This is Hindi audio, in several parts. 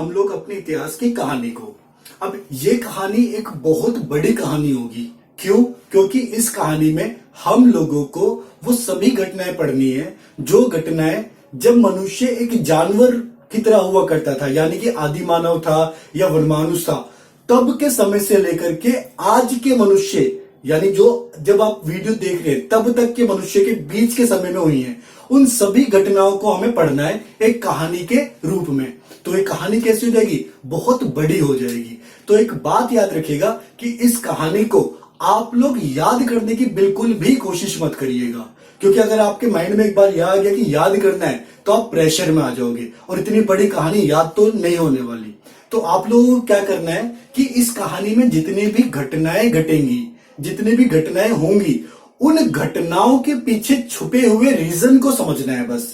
हम लोग अपने इतिहास की कहानी को। अब ये कहानी एक बहुत बड़ी कहानी होगी। क्यों? क्योंकि इस कहानी में हम लोगों को वो सभी घटनाएं पढ़नी है जो घटनाएं जब मनुष्य एक जानवर की तरह हुआ करता था, यानी कि आदि मानव था या वनमानुष था, तब के समय से लेकर के आज के मनुष्य, यानी जो जब आप वीडियो देख रहे हैं तब तक के मनुष्य के बीच के समय में हुई हैं, उन सभी घटनाओं को हमें पढ़ना है एक कहानी के रूप में। तो एक कहानी कैसी हो जाएगी? बहुत बड़ी हो जाएगी। तो एक बात याद रखिएगा कि इस कहानी को आप लोग याद करने की बिल्कुल भी कोशिश मत करिएगा, क्योंकि अगर आपके माइंड में एक बार याद आ गया कि याद करना है तो आप प्रेशर में आ जाओगे और इतनी बड़ी कहानी याद तो नहीं होने वाली। तो आप लोगों को क्या करना है कि इस कहानी में जितनी भी घटनाएं घटेंगी, जितनी भी घटनाएं होंगी, उन घटनाओं के पीछे छुपे हुए रीजन को समझना है। बस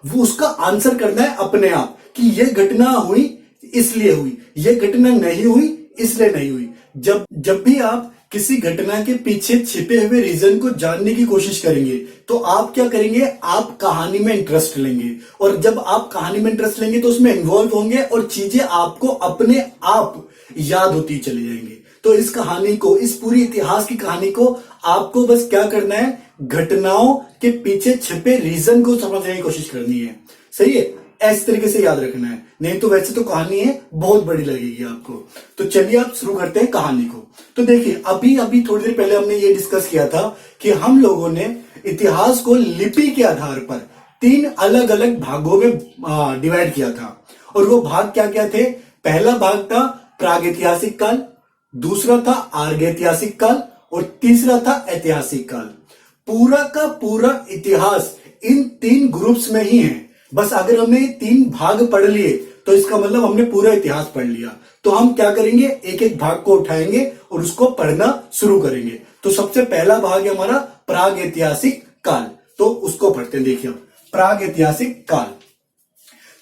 वो उसका आंसर करना है अपने आप कि ये घटना हुई इसलिए हुई, ये घटना नहीं हुई इसलिए नहीं हुई। जब भी आप किसी घटना के पीछे छिपे हुए रीजन को जानने की कोशिश करेंगे तो आप क्या करेंगे? आप कहानी में इंटरेस्ट लेंगे, और जब आप कहानी में इंटरेस्ट लेंगे तो उसमें इन्वॉल्व होंगे और चीजें आपको अपने आप याद होती चली जाएंगी। तो इस कहानी को, इस पूरी इतिहास की कहानी को आपको बस क्या करना है? घटनाओं के पीछे छिपे रीजन को समझने की कोशिश करनी है। सही है? इस तरीके से याद रखना है, नहीं तो वैसे तो कहानी है बहुत बड़ी लगेगी आपको। तो चलिए आप शुरू करते हैं कहानी को। तो देखिए, अभी थोड़ी देर पहले हमने ये डिस्कस किया था कि हम लोगों ने इतिहास को लिपि के आधार पर 3 अलग अलग भागों में डिवाइड किया था। और वो भाग क्या क्या थे? पहला भाग था प्रागैतिहासिक काल, दूसरा था आर्घैतिहासिक काल और तीसरा था ऐतिहासिक काल। पूरा का पूरा इतिहास इन 3 ग्रुप्स में ही है। बस अगर हमने 3 भाग पढ़ लिए तो इसका मतलब हमने पूरा इतिहास पढ़ लिया। तो हम क्या करेंगे? एक एक भाग को उठाएंगे और उसको पढ़ना शुरू करेंगे। तो सबसे पहला भाग है हमारा प्रागैतिहासिक काल, तो उसको पढ़ते हैं। देखिए, प्रागैतिहासिक काल।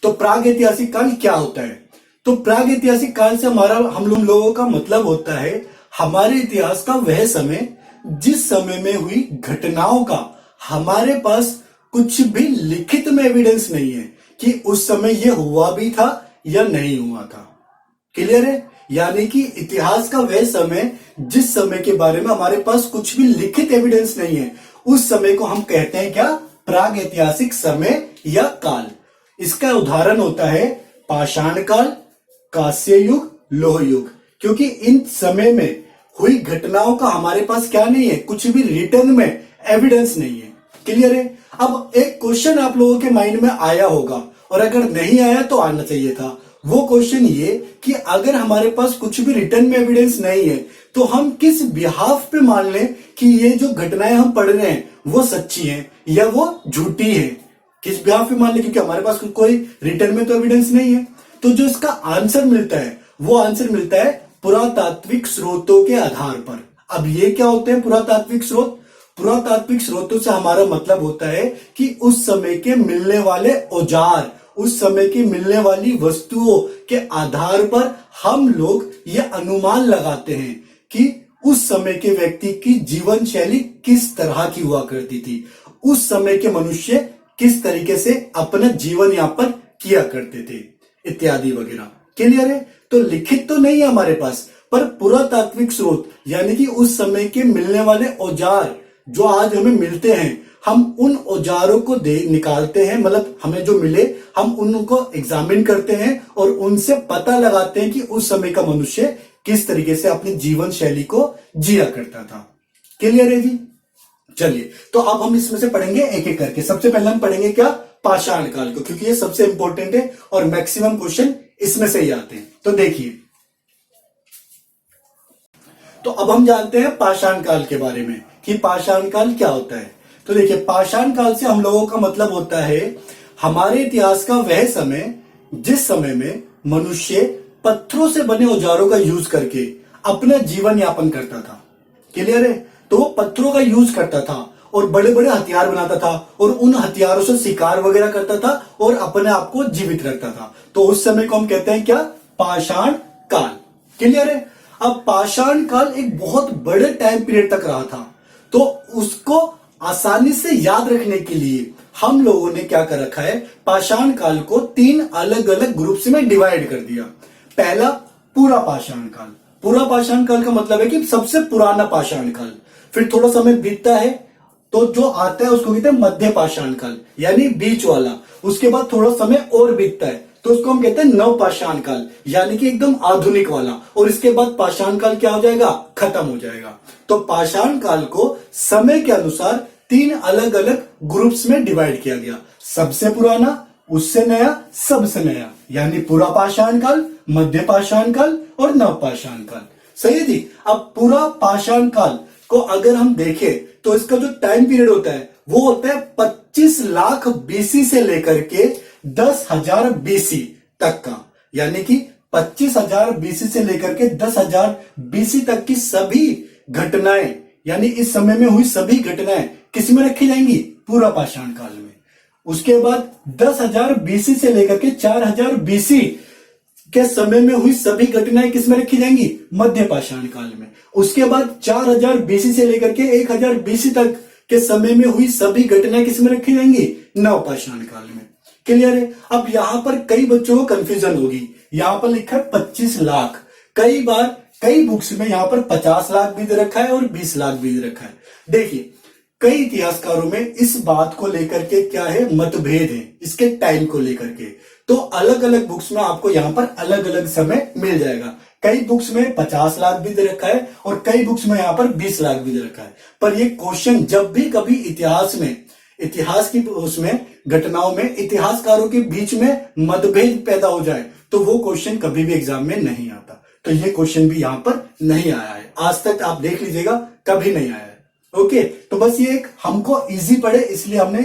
तो प्रागैतिहासिक काल क्या होता है? तो प्रागैतिहासिक काल से हम लोगों का मतलब होता है हमारे इतिहास का वह समय जिस समय में हुई घटनाओं का हमारे पास कुछ भी लिखित में एविडेंस नहीं है कि उस समय यह हुआ भी था या नहीं हुआ था। क्लियर है? यानी कि इतिहास का वह समय जिस समय के बारे में हमारे पास कुछ भी लिखित एविडेंस नहीं है, उस समय को हम कहते हैं क्या? प्रागैतिहासिक समय या काल। इसका उदाहरण होता है पाषाण काल, कांस्य युग, लोह युग। क्योंकि इन समय में हुई घटनाओं का हमारे पास क्या नहीं है? कुछ भी रिटर्न में एविडेंस नहीं है। क्लियर है? अब एक क्वेश्चन आप लोगों के माइंड में आया होगा, और अगर नहीं आया तो आना चाहिए था। वो क्वेश्चन ये कि अगर हमारे पास कुछ भी रिटर्न में एविडेंस नहीं है तो हम किस बिहाफ पे मान लें कि ये जो घटनाएं हम पढ़ रहे हैं वो सच्ची हैं या वो झूठी हैं? किस बिहाफ पे मान लें? क्योंकि हमारे पास कोई रिटर्न में तो एविडेंस नहीं है। तो जो इसका आंसर मिलता है वो आंसर मिलता है पुरातात्विक स्रोतों के आधार पर। अब ये क्या होते हैं पुरातात्विक स्रोत? पुरातात्विक स्रोतों से हमारा मतलब होता है कि उस समय के मिलने वाले औजार, उस समय की मिलने वाली वस्तुओं के आधार पर हम लोग यह अनुमान लगाते हैं कि उस समय के व्यक्ति की जीवन शैली किस तरह की हुआ करती थी, उस समय के मनुष्य किस तरीके से अपना जीवन यापन किया करते थे, इत्यादि वगैरह। क्लियर है? तो लिखित तो नहीं है हमारे पास, पर पुरातात्विक स्रोत यानी कि उस समय के मिलने वाले औजार जो आज हमें मिलते हैं, हम उन औजारों को निकालते हैं, मतलब हमें जो मिले हम उनको एग्जामिन करते हैं और उनसे पता लगाते हैं कि उस समय का मनुष्य किस तरीके से अपनी जीवन शैली को जिया करता था। क्लियर है जी? चलिए, तो अब हम इसमें से पढ़ेंगे एक एक करके। सबसे पहले हम पढ़ेंगे क्या? पाषाण काल को, क्योंकि ये सबसे इंपॉर्टेंट है और मैक्सिमम क्वेश्चन इसमें से ही आते हैं। तो देखिए, तो अब हम जानते हैं पाषाण काल के बारे में कि पाषाण काल क्या होता है। तो देखिए, पाषाण काल से हम लोगों का मतलब होता है हमारे इतिहास का वह समय जिस समय में मनुष्य पत्थरों से बने औजारों का यूज करके अपना जीवन यापन करता था। क्लियर है? तो वो पत्थरों का यूज करता था और बड़े बड़े हथियार बनाता था और उन हथियारों से शिकार वगैरह करता था और अपने आप को जीवित रखता था। तो उस समय को हम कहते हैं क्या? पाषाण काल। क्लियर है? अब पाषाण काल एक बहुत बड़े टाइम पीरियड तक रहा था, तो उसको आसानी से याद रखने के लिए हम लोगों ने क्या कर रखा है, पाषाण काल को 3 अलग अलग ग्रुप्स में डिवाइड कर दिया। पहला पूरा पाषाण काल। पूरा पाषाण काल का मतलब है कि सबसे पुराना पाषाण काल। फिर थोड़ा समय बीतता है तो जो आता है उसको कहते हैं मध्य पाषाण काल, यानी बीच वाला। उसके बाद थोड़ा समय और बीतता है तो उसको हम कहते हैं नव पाषाण काल, यानी कि एकदम आधुनिक वाला। और इसके बाद पाषाण काल क्या हो जाएगा, खत्म हो जाएगा। तो पाषाण काल को समय के अनुसार 3 अलग अलग ग्रुप्स में डिवाइड किया गया। सबसे पुराना, उससे नया, सबसे नया, यानी पूरा पाषाण काल, मध्य पाषाण काल और नव पाषाण काल। सही है जी। अब पूरा पाषाण काल को अगर हम देखें तो इसका जो टाइम पीरियड होता है वो होता है 25 लाख बीसी से लेकर के 10,000 बीसी तक का। यानी कि 25,000 बीसी से लेकर के 10,000 बीसी तक की सभी घटनाएं, यानी इस समय में हुई सभी घटनाएं किस में रखी जाएंगी, पूरा पाषाण काल में। उसके बाद 10,000 बीसी से लेकर के 4,000 बीसी के समय में हुई सभी घटनाएं किस में रखी जाएंगी, मध्य पाषाण काल में। उसके बाद 4,000 बीसी से लेकर के 1,000 बीसी तक के समय में हुई सभी घटनाएं किस में रखी जाएंगी, नव पाषाण काल में। क्लियर है। अब यहां पर कई बच्चों को कंफ्यूजन होगी। यहां पर लिखा है 25 लाख, कई बार कई बुक्स में यहां पर 50 लाख भी दे रखा है और 20 लाख भी दे रखा है। देखिए कई इतिहासकारों में इस बात को लेकर के क्या है, मतभेद है इसके टाइम को लेकर के। तो अलग अलग बुक्स में आपको यहां पर अलग अलग समय मिल जाएगा। कई बुक्स में 50 लाख भी दे रखा है और कई बुक्स में यहां पर 20 लाख भी दे रखा है। पर ये क्वेश्चन जब भी कभी इतिहास की उसमें घटनाओं में इतिहासकारों के बीच में मतभेद पैदा हो जाए तो वो क्वेश्चन कभी भी एग्जाम में नहीं आता। तो ये क्वेश्चन भी यहां पर नहीं आया है, आज तक आप देख लीजिएगा कभी नहीं आया है। ओके, तो बस ये एक हमको इजी पड़े इसलिए हमने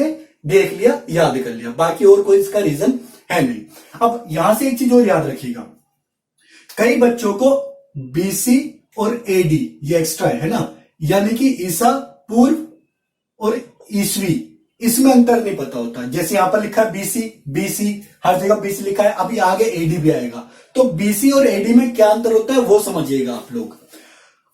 देख लिया, याद कर लिया, बाकी और कोई इसका रीजन है नहीं। अब यहां से एक चीज और याद रखिएगा, कई बच्चों को बीसी और एडी ये एक्स्ट्रा है ना, यानी कि ईसा पूर्व और ईसवी, इसमें अंतर नहीं पता होता। जैसे यहां पर लिखा है बीसी हर जगह बीसी लिखा है, अभी आगे एडी भी आएगा। तो बीसी और एडी में क्या अंतर होता है वो समझिएगा आप लोग।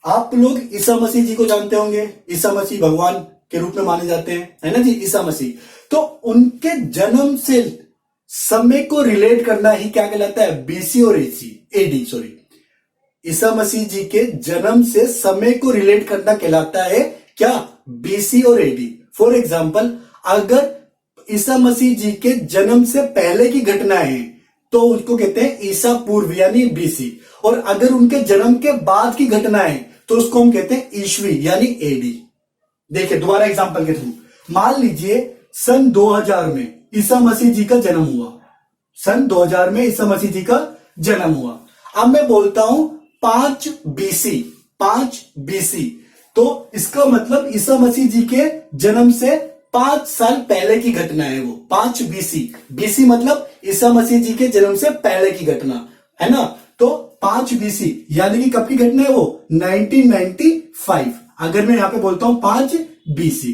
आप लोग ईसा मसीह जी को जानते होंगे, ईसा मसीह भगवान के रूप में माने जाते हैं, है ना जी, ईसा मसीह। तो उनके जन्म से समय को रिलेट करना ही क्या कहलाता है, बीसी और एडी सॉरी, ईसा मसीह जी के जन्म से समय को रिलेट करना कहलाता है क्या, बीसी और एडी। फॉर एग्जाम्पल अगर ईसा मसीह जी के जन्म से पहले की घटनाएं हैं तो उसको कहते हैं ईसा पूर्व यानी बीसी, और अगर उनके जन्म के बाद की घटनाएं तो उसको हम कहते हैं ईस्वी यानी एडी। देखिए दोबारा एग्जांपल के थ्रू, मान लीजिए सन 2000 में ईसा मसीह जी का जन्म हुआ, सन 2000 में ईसा मसीह जी का जन्म हुआ। अब मैं बोलता हूं 5 बीसी, तो इसका मतलब ईसा मसीह जी के जन्म से 5 साल पहले की घटना है वो, 5 बीसी मतलब ईसा मसीह जी के जन्म से पहले की घटना है ना। तो 5 बीसी यानी कि कब की घटना है वो, 1995। अगर मैं यहां पे बोलता हूं 5 बीसी,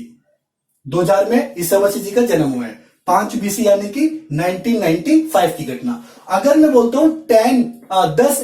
2000 में ईसा मसीह जी का जन्म हुआ है, 5 बीसी यानी कि 1995 की घटना। अगर मैं बोलता हूं 10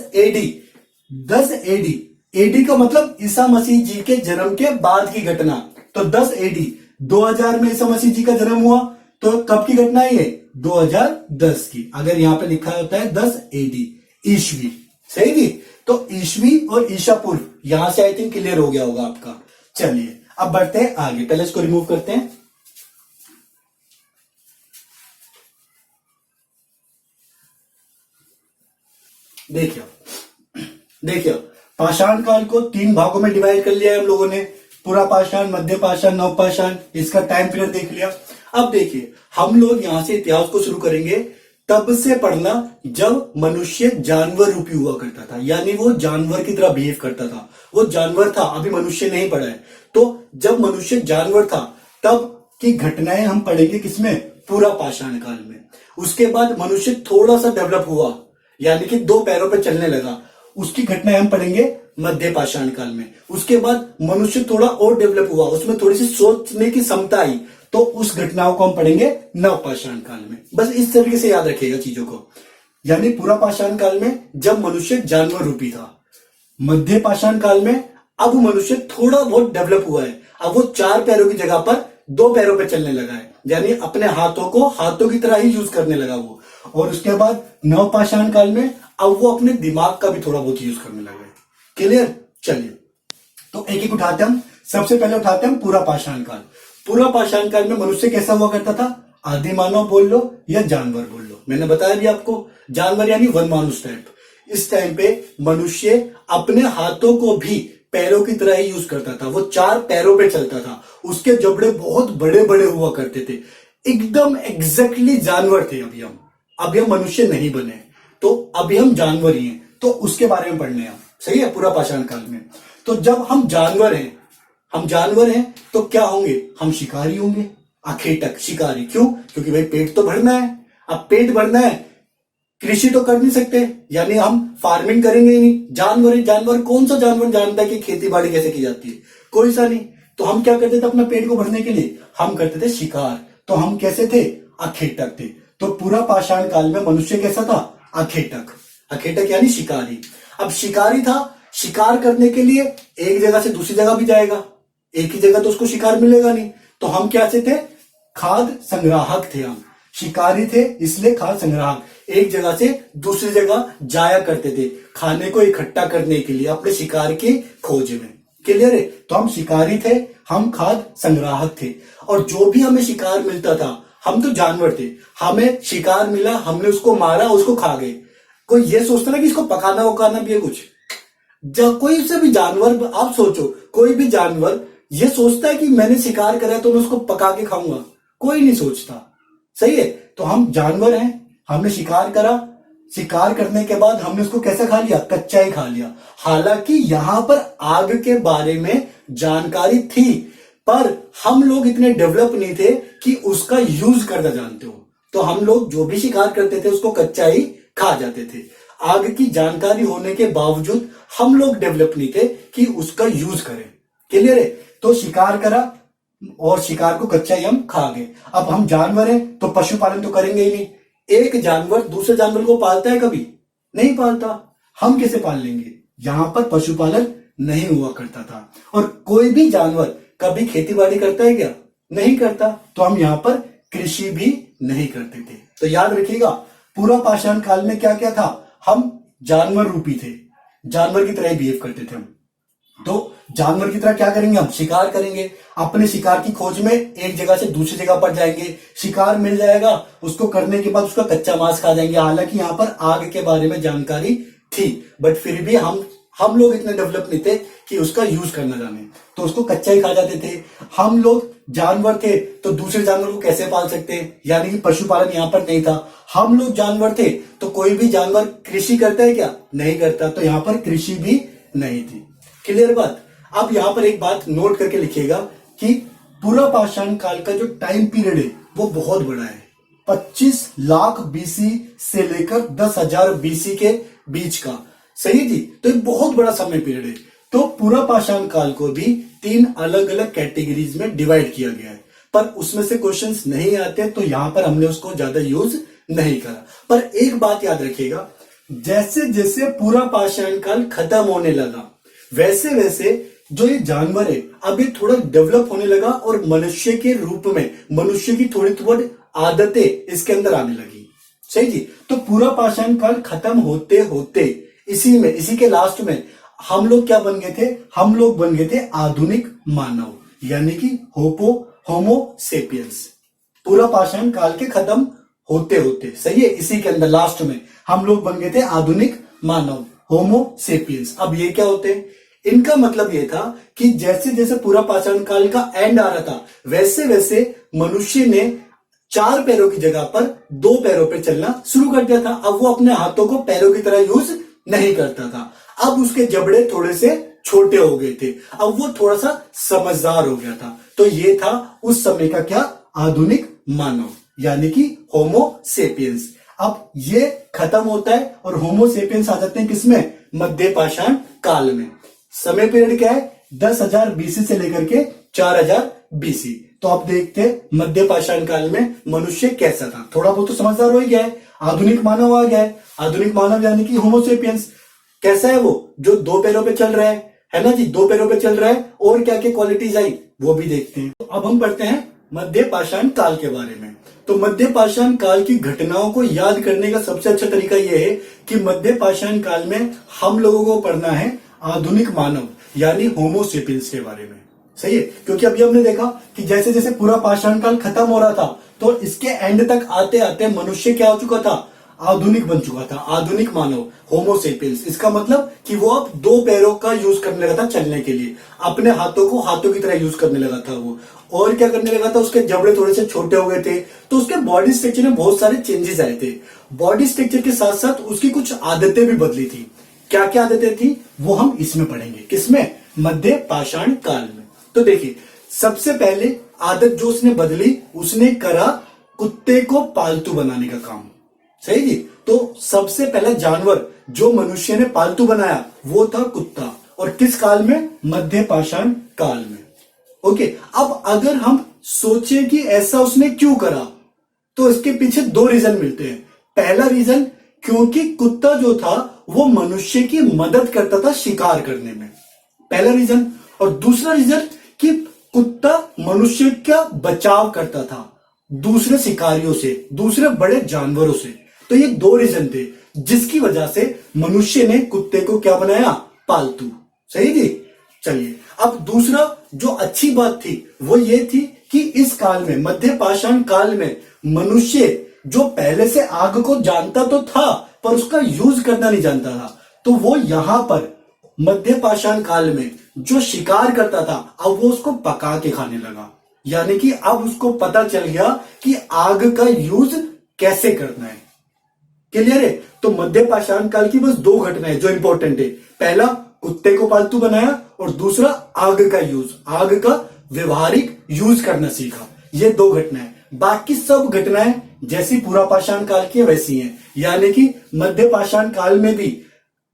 एडी का मतलब ईसा मसीह जी के जन्म के बाद की घटना। तो 10 एडी 2000 में ईसा मसीह जी का जन्म हुआ, तो कब की घटना है ये, 2010 की। अगर यहां पे लिखा होता है 10 एडी ईस्वी, सही जी। तो ईस्वी और ईसा पूर्व यहां से आई थिंक क्लियर हो गया होगा आपका। चलिए अब बढ़ते हैं आगे, पहले इसको रिमूव करते हैं। देखिए पाषाण काल को 3 भागों में डिवाइड कर लिया है हम लोगों ने, पूरा पाषाण, मध्य पाषाण, नव पाषाण। इसका टाइम पीरियड देख लिया। अब देखिए हम लोग यहां से इतिहास को शुरू करेंगे तब से पढ़ना जब मनुष्य जानवर रूपी हुआ करता था, यानी वो जानवर की तरह बिहेव करता था। वो जानवर था, अभी मनुष्य नहीं पढ़ा है। तो जब मनुष्य जानवर था तब की घटनाएं हम पढ़ेंगे किसमें, पूरा पाषाण काल में। उसके बाद मनुष्य थोड़ा सा डेवलप हुआ, यानी कि 2 पैरों पर चलने लगा, उसकी घटनाएं हम पढ़ेंगे मध्य पाषाण काल में। उसके बाद मनुष्य थोड़ा और डेवलप हुआ, उसमें थोड़ी सी सोचने की क्षमता आई, तो उस घटनाओं को हम पढ़ेंगे नव पाषाण काल में। बस इस तरीके से याद रखिएगा चीजों को। यानी पूरा पाषाण काल में जब मनुष्य जानवर रूपी था, मध्य पाषाण काल में अब मनुष्य थोड़ा बहुत डेवलप हुआ है, अब वो 4 पैरों की जगह पर 2 पैरों पर चलने लगा है। यानी अपने हाथों को हाथों की तरह ही यूज करने लगा वो। और उसके बाद नवपाषाण काल में अब वो अपने दिमाग का भी थोड़ा बहुत यूज करने लगे। क्लियर? चलिए तो एक एक उठाते हम। सबसे पहले उठाते हम पूरा पाषाण काल। पूरा पाषाण काल में मनुष्य कैसा हुआ करता था? आदि मानव बोल लो या जानवर बोल लो, मैंने बताया भी आपको, जानवर यानी वन मानुष टाइप। इस टाइम पे मनुष्य अपने हाथों को भी पैरों की तरह ही यूज करता था। वो 4 पैरों पे चलता था। उसके जबड़े बहुत बड़े बड़े हुआ करते थे, एकदम एग्जैक्टली जानवर थे। अभी हम मनुष्य नहीं बने, तो अभी हम जानवर ही हैं। तो उसके बारे में पढ़ने हैं, सही है, पूरा पाषाण काल में। तो जब हम जानवर हैं तो क्या होंगे? हम शिकारी होंगे। अखेटक शिकारी, क्यों? क्योंकि भाई पेट तो भरना है। अब पेट भरना है, कृषि तो कर नहीं सकते, यानी हम फार्मिंग करेंगे ही नहीं। जानवर कौन सा जानवर जानता है कि खेती बाड़ी कैसे की जाती है? कोई सा नहीं। तो हम क्या करते थे अपना पेट को भरने के लिए? हम करते थे शिकार। तो हम कैसे थे? अखेटक थे। तो पूरा पाषाण काल में मनुष्य कैसा था? अखेटक यानी शिकारी। अब शिकारी था, शिकार करने के लिए एक जगह से दूसरी जगह भी जाएगा, एक ही जगह तो उसको शिकार मिलेगा नहीं। तो हम क्या से थे? खाद्य संग्राहक थे। हम शिकारी थे इसलिए खाद्य संग्राहक, एक जगह से दूसरी जगह जाया करते थे खाने को इकट्ठा करने के लिए अपने शिकार की खोज में। क्लियर है? तो हम शिकारी थे, हम खाद्य संग्राहक थे। और जो भी हमें शिकार मिलता था, हम तो जानवर थे, हमें शिकार मिला, हमने उसको मारा, उसको खा गए। कोई ये सोचता ना कि इसको पकाना वकाना भी है कुछ? जब कोई से भी जानवर, आप सोचो, कोई भी जानवर ये सोचता है कि मैंने शिकार करा तो मैं उसको पका के खाऊंगा? कोई नहीं सोचता। सही है? तो हम जानवर हैं, हमने शिकार करा, शिकार करने के बाद हमने उसको कैसे खा लिया? कच्चा ही खा लिया। हालांकि यहां पर आग के बारे में जानकारी थी, पर हम लोग इतने डेवलप नहीं थे कि उसका यूज करना जानते हो। तो हम लोग जो भी शिकार करते थे उसको कच्चा ही खा जाते थे। आग की जानकारी होने के बावजूद हम लोग डेवलप नहीं थे कि उसका यूज करें। क्लियर है? तो शिकार करा और शिकार को कच्चा ही हम खा गए। अब हम जानवर हैं तो पशुपालन तो करेंगे ही नहीं। एक जानवर दूसरे जानवर को पालता है? कभी नहीं पालता। हम कैसे पाल लेंगे? यहां पर पशुपालन नहीं हुआ करता था। और कोई भी जानवर कभी खेती बाड़ी करता है क्या? नहीं करता। तो हम यहां पर कृषि भी नहीं करते थे। तो याद रखिएगा, पूरा पाषाण काल में क्या क्या था? हम जानवर रूपी थे, जानवर की तरह बिहेव करते थे हम। तो जानवर की तरह क्या करेंगे? हम शिकार करेंगे, अपने शिकार की खोज में एक जगह से दूसरी जगह पर जाएंगे, शिकार मिल जाएगा, उसको करने के बाद उसका कच्चा मांस खा जाएंगे। हालांकि यहां पर आग के बारे में जानकारी थी, बट फिर भी हम लोग इतने डेवलप नहीं थे कि उसका यूज करना जाने, तो उसको कच्चा ही खा जाते थे। हम लोग जानवर थे तो दूसरे जानवर को कैसे पाल सकते हैं? यानी कि पशुपालन यहां पर नहीं था। हम लोग जानवर थे तो कोई भी जानवर कृषि करता है क्या? नहीं करता। तो यहां पर कृषि भी नहीं थी। क्लियर बात? अब यहां पर एक बात नोट करके लिखिएगा कि पूरा पाषाण काल का जो टाइम पीरियड है वो बहुत बड़ा है। 25 लाख बीसी से लेकर 10,000 बीसी के बीच का। सही जी? तो एक बहुत बड़ा समय पीरियड है। तो पूरा पाषाण काल को भी 3 अलग अलग कैटेगरीज में डिवाइड किया गया है, पर उसमें से क्वेश्चंस नहीं आते, तो यहां पर हमने उसको ज्यादा यूज नहीं करा। पर एक बात याद रखिएगा, जैसे जैसे पूरा पाषाण काल खत्म होने लगा, वैसे वैसे जो ये जानवर है अब ये थोड़ा डेवलप होने लगा और मनुष्य के रूप में मनुष्य की थोड़ी थोड़ी आदतें इसके अंदर आने लगी। सही जी? तो पूरा पाषाण काल खत्म होते होते इसी के लास्ट में हम लोग क्या बन गए थे? हम लोग बन गए थे आधुनिक मानव, यानी कि होमो सेपियंस। पूरा पाषाण काल के खत्म होते होते, सही है, इसी के अंदर लास्ट में हम लोग बन गए थे आधुनिक मानव, होमो सेपियंस। अब ये क्या होते हैं? इनका मतलब ये था कि जैसे जैसे पूरा पाषाण काल का एंड आ रहा था, वैसे वैसे मनुष्य ने 4 पैरों की जगह पर 2 पैरों पर चलना शुरू कर दिया था। अब वो अपने हाथों को पैरों की तरह यूज नहीं करता था। अब उसके जबड़े थोड़े से छोटे हो गए थे, अब वो थोड़ा सा समझदार हो गया था। तो ये था उस समय का क्या? आधुनिक मानव, यानी कि होमो सेपियंस। अब ये खत्म होता है और होमो सेपियंस आ जाते हैं किसमें? मध्य पाषाण काल में। समय पीरियड क्या है? 10,000 बीसी से लेकर के 4,000 बीसी। तो आप देखते हैं मध्य पाषाण काल में मनुष्य कैसा था। थोड़ा बहुत तो समझदार हो ही गया है, आधुनिक मानव आ गया है। आधुनिक मानव यानी कि होमो सेपियंस कैसा है? वो जो 2 पैरों पे चल रहा है ना जी, 2 पैरों पे चल रहा है। और क्या क्या क्वालिटीज आई वो भी देखते हैं। तो अब हम पढ़ते हैं मध्य पाषाण काल के बारे में। तो मध्य पाषाण काल की घटनाओं को याद करने का सबसे अच्छा तरीका यह है कि मध्य पाषाण काल में हम लोगों को पढ़ना है आधुनिक मानव यानी होमोसेपियंस के बारे में। सही है, क्योंकि अभी हमने देखा कि जैसे जैसे पूरा पाषाण काल खत्म हो रहा था तो इसके एंड तक आते आते मनुष्य क्या हो चुका था, आधुनिक बन चुका था, आधुनिक मानव होमोसेपियंस। इसका मतलब कि वो अब दो पैरों का यूज करने लगा था चलने के लिए, अपने हाथों को हाथों की तरह यूज करने लगा था वो। और क्या करने लगा था, उसके जबड़े थोड़े से छोटे हो गए थे, तो उसके बॉडी स्ट्रक्चर में बहुत सारे चेंजेस आए थे। बॉडी स्ट्रक्चर के साथ साथ उसकी कुछ आदतें भी बदली थी। क्या क्या आदतें थी वो हम इसमें पढ़ेंगे। किसमें, मध्य पाषाण काल में। तो देखिए, सबसे पहले आदत जो उसने बदली, उसने करा कुत्ते को पालतू बनाने का काम। सही जी। तो सबसे पहला जानवर जो मनुष्य ने पालतू बनाया वो था कुत्ता। और किस काल में, मध्य पाषाण काल में। ओके, अब अगर हम सोचें कि ऐसा उसने क्यों करा, तो इसके पीछे दो रीजन मिलते हैं। पहला रीजन, क्योंकि कुत्ता जो था वो मनुष्य की मदद करता था शिकार करने में, पहला रीजन। और दूसरा रीजन कि कुत्ता मनुष्य का बचाव करता था दूसरे शिकारियों से, दूसरे बड़े जानवरों से। तो ये दो रीजन थे जिसकी वजह से मनुष्य ने कुत्ते को क्या बनाया, पालतू। सही जी। चलिए, अब दूसरा जो अच्छी बात थी वो ये थी कि इस काल में, मध्य पाषाण काल में, मनुष्य जो पहले से आग को जानता तो था पर उसका यूज करना नहीं जानता था, तो वो यहां पर मध्य पाषाण काल में जो शिकार करता था अब वो उसको पका के खाने लगा। यानी कि अब उसको पता चल गया कि आग का यूज कैसे करना है। क्लियर है। तो मध्य पाषाण काल की बस दो घटनाएं जो इंपॉर्टेंट है, पहला कुत्ते को पालतू बनाया और दूसरा आग का यूज, आग का व्यवहारिक यूज करना सीखा। ये दो घटनाएं। बाकी सब घटनाएं जैसी पूरा पाषाण काल की वैसी हैं। यानी कि मध्य पाषाण काल में भी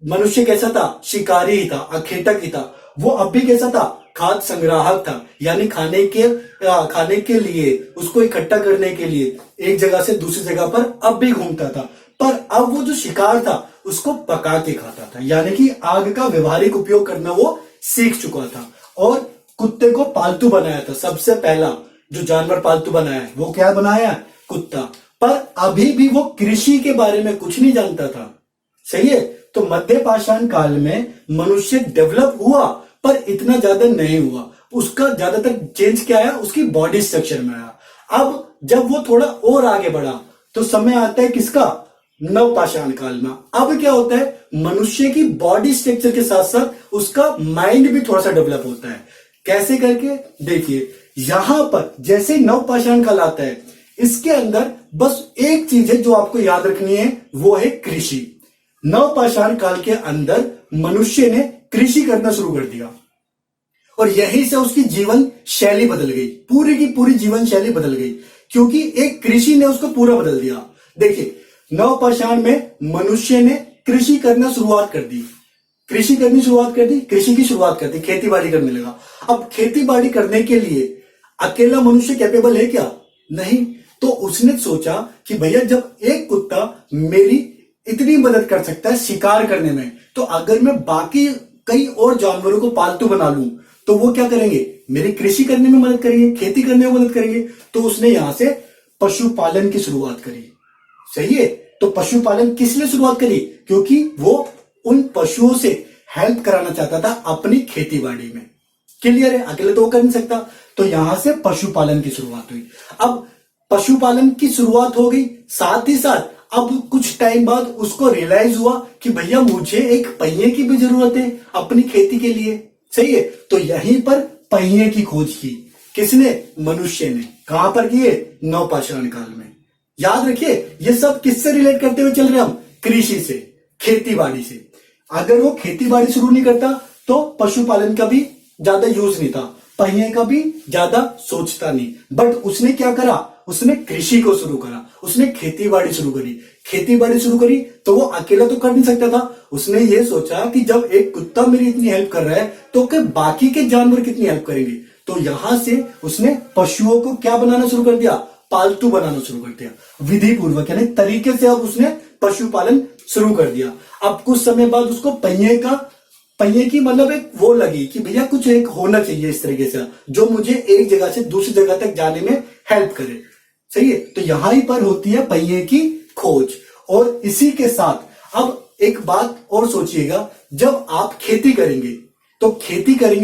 मनुष्य कैसा था, शिकारी ही था, अखेटक ही था। वो अब भी कैसा था, खाद्य संग्राहक था। यानी खाने के लिए, उसको इकट्ठा करने के लिए एक जगह से दूसरी जगह पर अब भी घूमता था। पर अब वो जो शिकार था उसको पका के खाता था। यानी कि आग का व्यवहारिक उपयोग करना वो सीख चुका था। और कुत्ते को पालतू बनाया था। सबसे पहला जो जानवर पालतू बनाया है वो क्या बनाया, कुत्ता। पर अभी भी वो कृषि के बारे में कुछ नहीं जानता था। सही है। तो मध्य पाषाण काल में मनुष्य डेवलप हुआ पर इतना ज्यादा नहीं हुआ। उसका ज्यादातर चेंज क्या आया, उसकी बॉडी स्ट्रक्चर में आया। अब जब वो थोड़ा और आगे बढ़ा तो समय आता है किसका, नव पाषाण काल में। अब क्या होता है, मनुष्य की बॉडी स्ट्रक्चर के साथ साथ उसका माइंड भी थोड़ा सा डेवलप होता है। कैसे करके, देखिए यहां पर जैसे नव पाषाण काल आता है, इसके अंदर बस एक चीज है जो आपको याद रखनी है, वो है कृषि। नव पाषाण काल के अंदर मनुष्य ने कृषि करना शुरू कर दिया और यहीं से उसकी जीवन शैली बदल गई, पूरी की पूरी जीवन शैली बदल गई, क्योंकि एक कृषि ने उसको पूरा बदल दिया। देखिए, नव पाषाण में मनुष्य ने कृषि करना शुरुआत कर दी, कृषि करनी शुरुआत कर दी, कृषि की शुरुआत कर दी, खेती बाड़ी करने लगा। अब खेती बाड़ी करने के लिए अकेला मनुष्य कैपेबल है क्या, नहीं। तो उसने सोचा कि भैया जब एक कुत्ता मेरी इतनी मदद कर सकता है शिकार करने में, तो अगर मैं बाकी कई और जानवरों को पालतू बना लूं तो वो क्या करेंगे, मेरी कृषि करने में मदद करेंगे, खेती करने में मदद करेंगे। तो उसने यहां से पशुपालन की शुरुआत करी। सही है। तो पशुपालन किस लिए शुरुआत करी, क्योंकि वो उन पशुओं से हेल्प कराना चाहता था अपनी खेती बाड़ी में। क्लियर है, अकेले तो वो कर नहीं सकता। तो यहां से पशुपालन की शुरुआत हुई। अब पशुपालन की शुरुआत हो गई, साथ ही साथ अब कुछ टाइम बाद उसको रियलाइज हुआ कि भैया मुझे एक पहिए की भी जरूरत है अपनी खेती के लिए। सही है। तो यहीं पर पहिए की खोज की किसने, मनुष्य ने। कहां पर की है, नव पाषाण काल में। याद रखिए, ये सब किससे रिलेट करते हुए चल रहे हम, कृषि से, खेती बाड़ी से। अगर वो खेती बाड़ी शुरू नहीं करता तो पशुपालन का भी ज्यादा यूज नहीं था, पहिए का भी ज्यादा सोचता नहीं। बट उसने क्या करा, उसने कृषि को शुरू करा, उसने खेती बाड़ी शुरू करी। खेती बाड़ी शुरू करी तो वो अकेला तो कर नहीं सकता था। उसने ये सोचा कि जब एक कुत्ता मेरी इतनी हेल्प कर रहा है तो बाकी के जानवर कितनी हेल्प करेंगे। तो यहां से उसने पशुओं को क्या बनाना शुरू कर दिया, पालतू बनाना शुरू कर दिया, विधि पूर्वक यानी तरीके से। अब उसने पशुपालन शुरू कर दिया। अब कुछ समय बाद उसको पहिए का पहिए की मतलब एक वो लगी कि भैया कुछ एक होना चाहिए इस तरीके से जो मुझे एक जगह से दूसरी जगह तक जाने में हेल्प करे। सही है, तो यहां ही पर होती है पहिए की खोज। और इसी के साथ अब एक बात और सोचिएगा, जब आप खेती करेंगे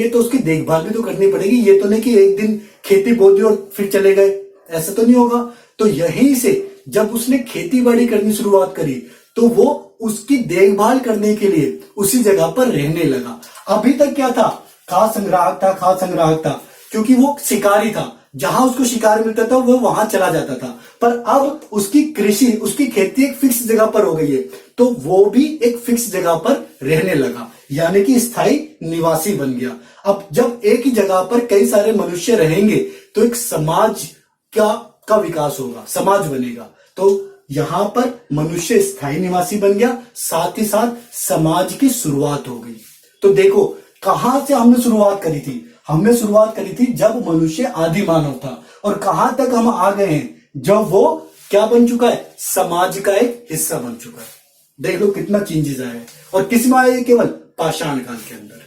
तो उसकी देखभाल भी तो करनी पड़ेगी। ये तो नहीं कि एक दिन खेती बो दी और फिर चले गए, ऐसा तो नहीं होगा। तो यहीं से जब उसने खेती बाड़ी करनी शुरुआत करी तो वो उसकी देखभाल करने के लिए उसी जगह पर रहने लगा। अभी तक क्या था, खाद्य संग्राहक था, क्योंकि वो शिकारी था, जहां उसको शिकार मिलता था वो वहां चला जाता था। पर अब उसकी खेती एक फिक्स जगह पर हो गई है, तो वो भी एक फिक्स जगह पर रहने लगा, यानी कि स्थायी निवासी बन गया। अब जब एक ही जगह पर कई सारे मनुष्य रहेंगे तो एक समाज का विकास होगा, समाज बनेगा। तो यहां पर मनुष्य स्थायी निवासी बन गया, साथ ही साथ समाज की शुरुआत हो गई। तो देखो कहां से हमने शुरुआत करी थी, जब मनुष्य आदि मानव था, और कहां तक हम आ गए हैं, जब वो क्या बन चुका है, समाज का एक हिस्सा बन चुका है। देख लो कितना चेंजेस आया है, और किसमें आया है, केवल पाषाण काल के अंदर।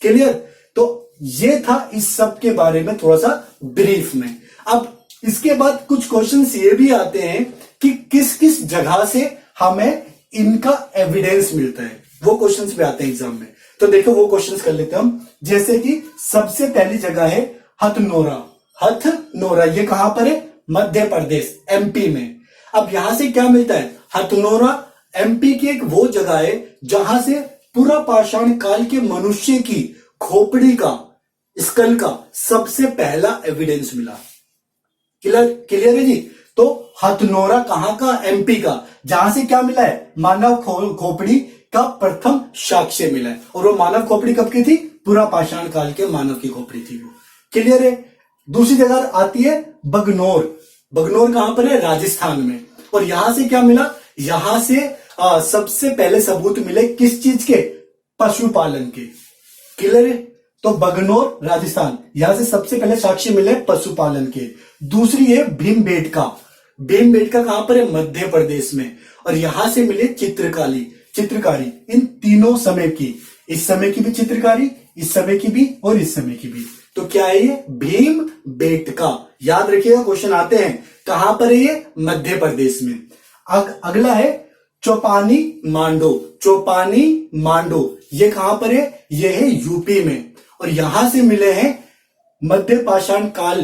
क्लियर? तो ये था इस सब के बारे में थोड़ा सा ब्रीफ में। अब इसके बाद कुछ क्वेश्चंस ये भी आते हैं कि किस किस जगह से हमें इनका एविडेंस मिलता है, वो क्वेश्चंस भी आते हैं एग्जाम में। तो देखो वो क्वेश्चंस कर लेते हैं हम। जैसे कि सबसे पहली जगह है हथनोरा, ये कहां पर है, मध्य प्रदेश एमपी में। अब यहां से क्या मिलता है, हथनोरा एमपी की एक वो जगह है जहां से पूरा पाषाण काल के मनुष्य की खोपड़ी का, स्कल का सबसे पहला एविडेंस मिला। क्लियर है जी? तो हथनोरा कहां का, एमपी का, जहां से क्या मिला है, मानव खोपड़ी का प्रथम साक्ष्य मिला है। और वो मानव खोपड़ी कब की थी, पूरा पाषाण काल के मानव की खोपड़ी थी वो। क्लियर है? दूसरी जगह आती है बगनौर कहां पर है, राजस्थान में। और यहां से क्या मिला, यहां से सबसे पहले सबूत मिले किस चीज के, पशुपालन के। क्लियर है? तो बगनौर राजस्थान, यहां से सबसे पहले साक्ष्य मिले पशुपालन के। दूसरी है भीमबेटका कहां पर है, मध्य प्रदेश में। और यहां से मिले चित्रकारी इन तीनों समय की, इस समय की भी चित्रकारी, इस समय की भी और इस समय की भी। तो क्या है ये, भीमबेटका। याद रखिएगा क्वेश्चन आते हैं, कहां पर है ये, मध्य प्रदेश में। अगला है चौपानी मांडो, ये कहां पर है, ये है यूपी में। और यहां से मिले हैं मध्य पाषाण काल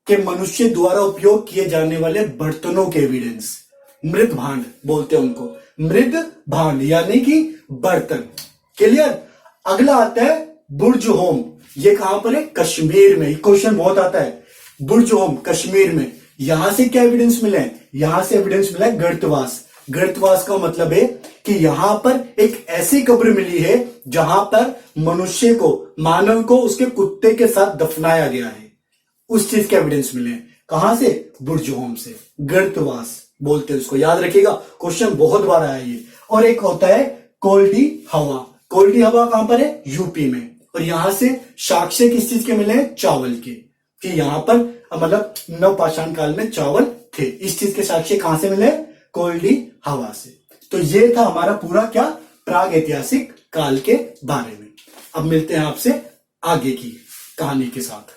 के मनुष्य द्वारा उपयोग किए जाने वाले बर्तनों के एविडेंस। मृद भांड बोलते हैं उनको, मृद भांड यानी कि बर्तन। क्लियर? अगला आता है बुर्ज होम, ये कहां पर है, कश्मीर में। क्वेश्चन बहुत आता है, बुर्ज होम कश्मीर में। यहां से क्या एविडेंस मिले हैं, यहां से एविडेंस मिला है गर्तवास का मतलब है कि यहां पर एक ऐसी कब्र मिली है जहां पर मनुष्य को, मानव को उसके कुत्ते के साथ दफनाया गया है, उस चीज के एविडेंस मिले हैं। कहां से, बुर्ज होम से, गर्तवास बोलते हैं उसको। याद रखिएगा क्वेश्चन बहुत बार आया ये। और एक होता है कोल्डी हवा कहां पर है, यूपी में। और यहां से साक्ष्य किस चीज के मिले हैं, चावल के, कि यहां पर मतलब नवपाषाण काल में चावल थे। इस चीज के साक्ष्य कहां से मिले, कोल्डी हवा से। तो ये था हमारा पूरा क्या, प्राग ऐतिहासिक काल के बारे में। अब मिलते हैं आपसे आगे की कहानी के साथ।